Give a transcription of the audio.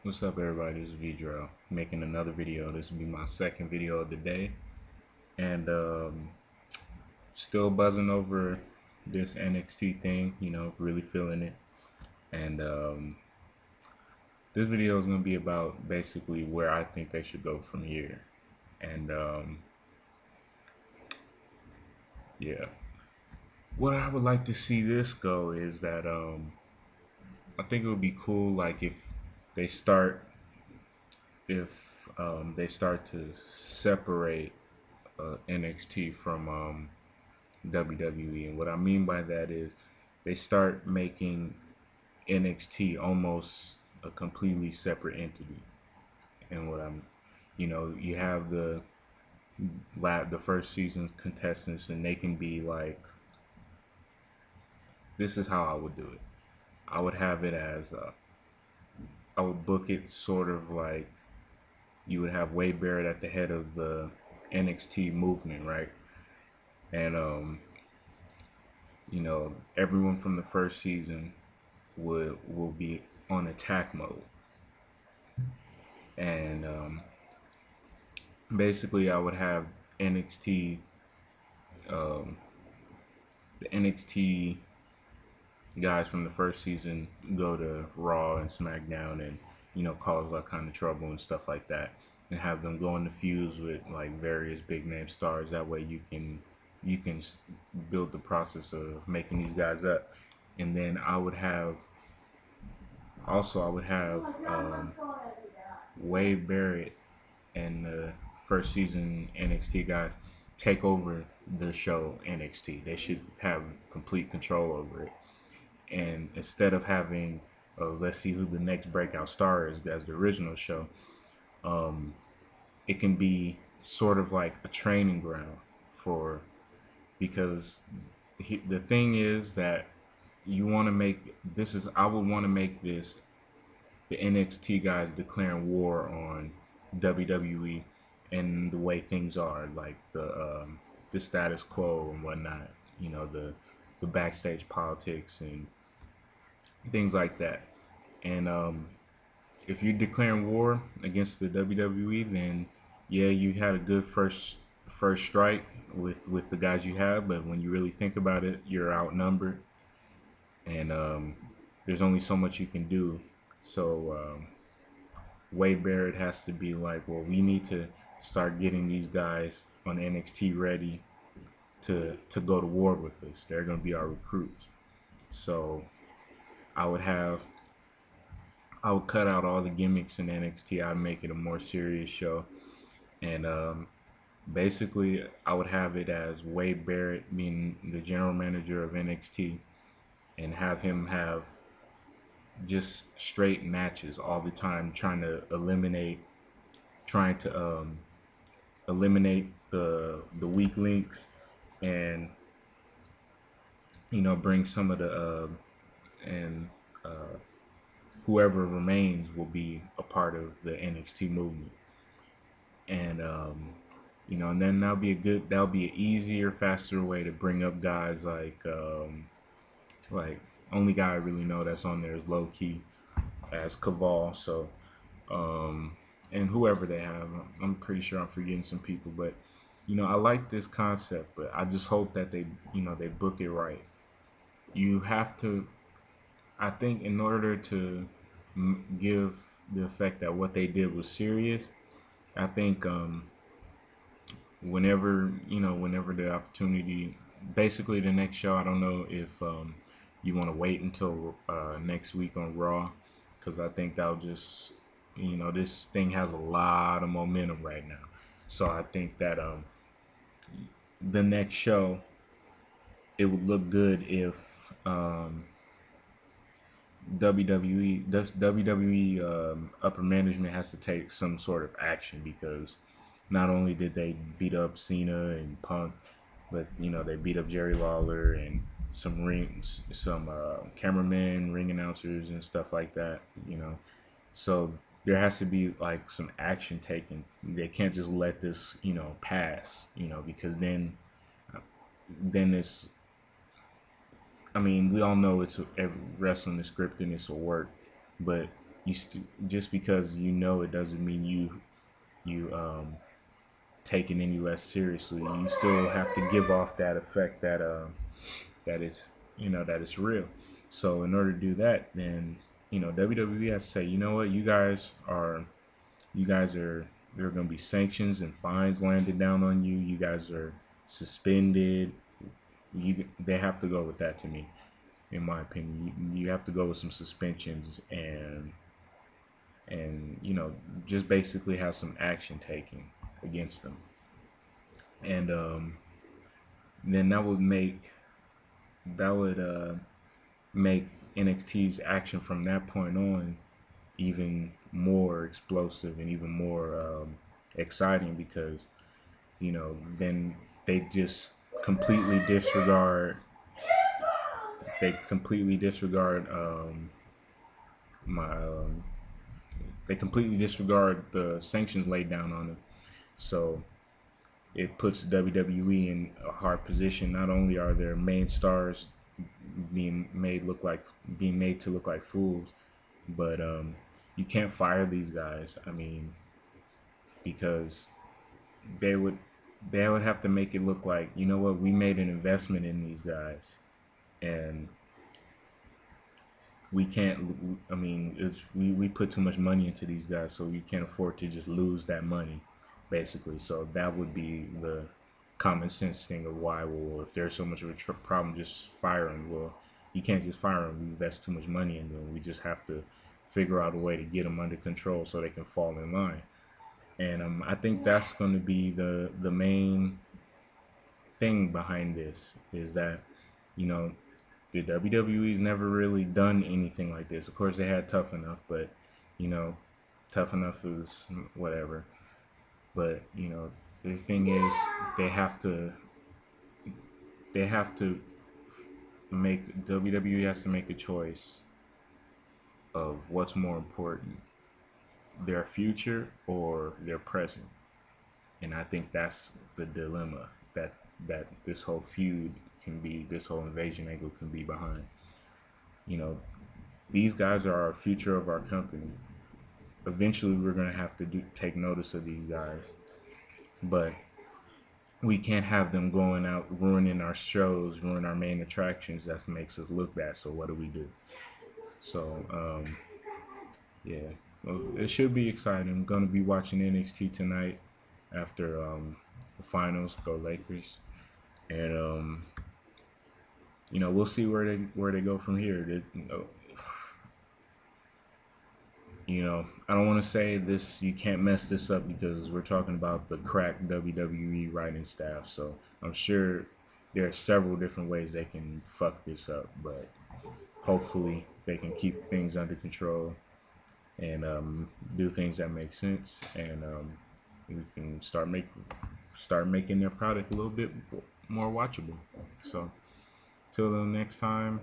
What's up, everybody? This is Vidro making another video. This will be my second video of the day, and still buzzing over this NXT thing. Really feeling it. And this video is gonna be about basically where I think they should go from here. And yeah, what I would like to see this go is that I think it would be cool, like they start if they start to separate NXT from WWE. And what I mean by that is they start making NXT almost a completely separate entity. And you have the first season contestants, and they can be like, this is how I would do it. I would have it as I would book it sort of like you would have Wade Barrett at the head of the NXT movement, right? And everyone from the first season will be on attack mode, and basically I would have NXT, um, the NXT guys from the first season go to Raw and SmackDown and cause that kind of trouble and stuff like that, and have them go into feuds with like various big name stars. That way you can build the process of making these guys up. And then I would have Wade Barrett and the first season NXT guys take over the show NXT. They should have complete control over it. And instead of having, let's see who the next breakout star is, as the original show, um, it can be sort of like a training ground for, because the thing is that you want to make this is I would want to make this the NXT guys declaring war on WWE and the way things are, like the status quo and whatnot. The backstage politics and things like that. And if you're declaring war against the WWE, then yeah, you had a good first strike with the guys you have, but when you really think about it, you're outnumbered, and there's only so much you can do. So Wade Barrett has to be like, well, we need to start getting these guys on NXT ready to go to war with us. They're going to be our recruits. So I would have I would cut out all the gimmicks in NXT. I'd make it a more serious show, and basically I would have it as Wade Barrett being the general manager of NXT, and have him have just straight matches all the time, trying to eliminate the weak links, and bring some of the and whoever remains will be a part of the NXT movement. And and then that'll be an easier, faster way to bring up guys like only guy I really know that's on there is Low Key as Caval. So and whoever they have, I'm pretty sure I'm forgetting some people, but I like this concept, but I just hope that they book it right. You have to, I think, in order to give the effect that what they did was serious. I think whenever the opportunity, basically the next show, I don't know if you want to wait until next week on Raw, because I think that'll just, this thing has a lot of momentum right now. So I think that the next show, it would look good if WWE upper management has to take some sort of action, because not only did they beat up Cena and Punk, but they beat up Jerry Lawler and some cameramen, ring announcers, and stuff like that. So there has to be like some action taken. They can't just let this pass. Because then it's, I mean, we all know wrestling is scripted and it's a work, but just because you know it doesn't mean you take it any less seriously. You still have to give off that effect that it's that it's real. So in order to do that, then WWE has to say, you know what, you guys are there are going to be sanctions and fines landed down on you. You guys are suspended. They have to go with that to me, in my opinion. You have to go with some suspensions and just basically have some action taken against them, and then that would make NXT's action from that point on even more explosive and even more exciting, because then they just completely disregard they completely disregard my they completely disregard the sanctions laid down on them. So it puts WWE in a hard position. Not only are their main stars being being made to look like fools, but you can't fire these guys. I mean, because they would they would have to make it look like, you know what, we made an investment in these guys, and we can't. I mean, we put too much money into these guys, so we can't afford to just lose that money, basically. So that would be the common sense thing of why, well, if there's so much of a problem, just fire them. Well, you can't just fire them. We invest too much money in them. We just have to figure out a way to get them under control so they can fall in line. And I think that's going to be the main thing behind this, is that you know the WWE's never really done anything like this. Of course, they had Tough Enough, but you know, Tough Enough is whatever. But the thing is, they have to they have to make WWE has to make a choice of what's more important, their future or their present. And I think that's the dilemma that this whole feud this whole invasion angle can be behind. You know, these guys are our future of our company. Eventually, we're gonna have to take notice of these guys, but we can't have them going out ruining our shows, ruining our main attractions. That makes us look bad. So what do we do? So yeah, well, it should be exciting. I'm gonna be watching NXT tonight after the finals. Go Lakers! And we'll see where they go from here. I don't want to say this. You can't mess this up, because we're talking about the crack WWE writing staff. So I'm sure there are several different ways they can fuck this up, but hopefully they can keep things under control and do things that make sense, and we can start making their product a little bit more watchable. So till the next time,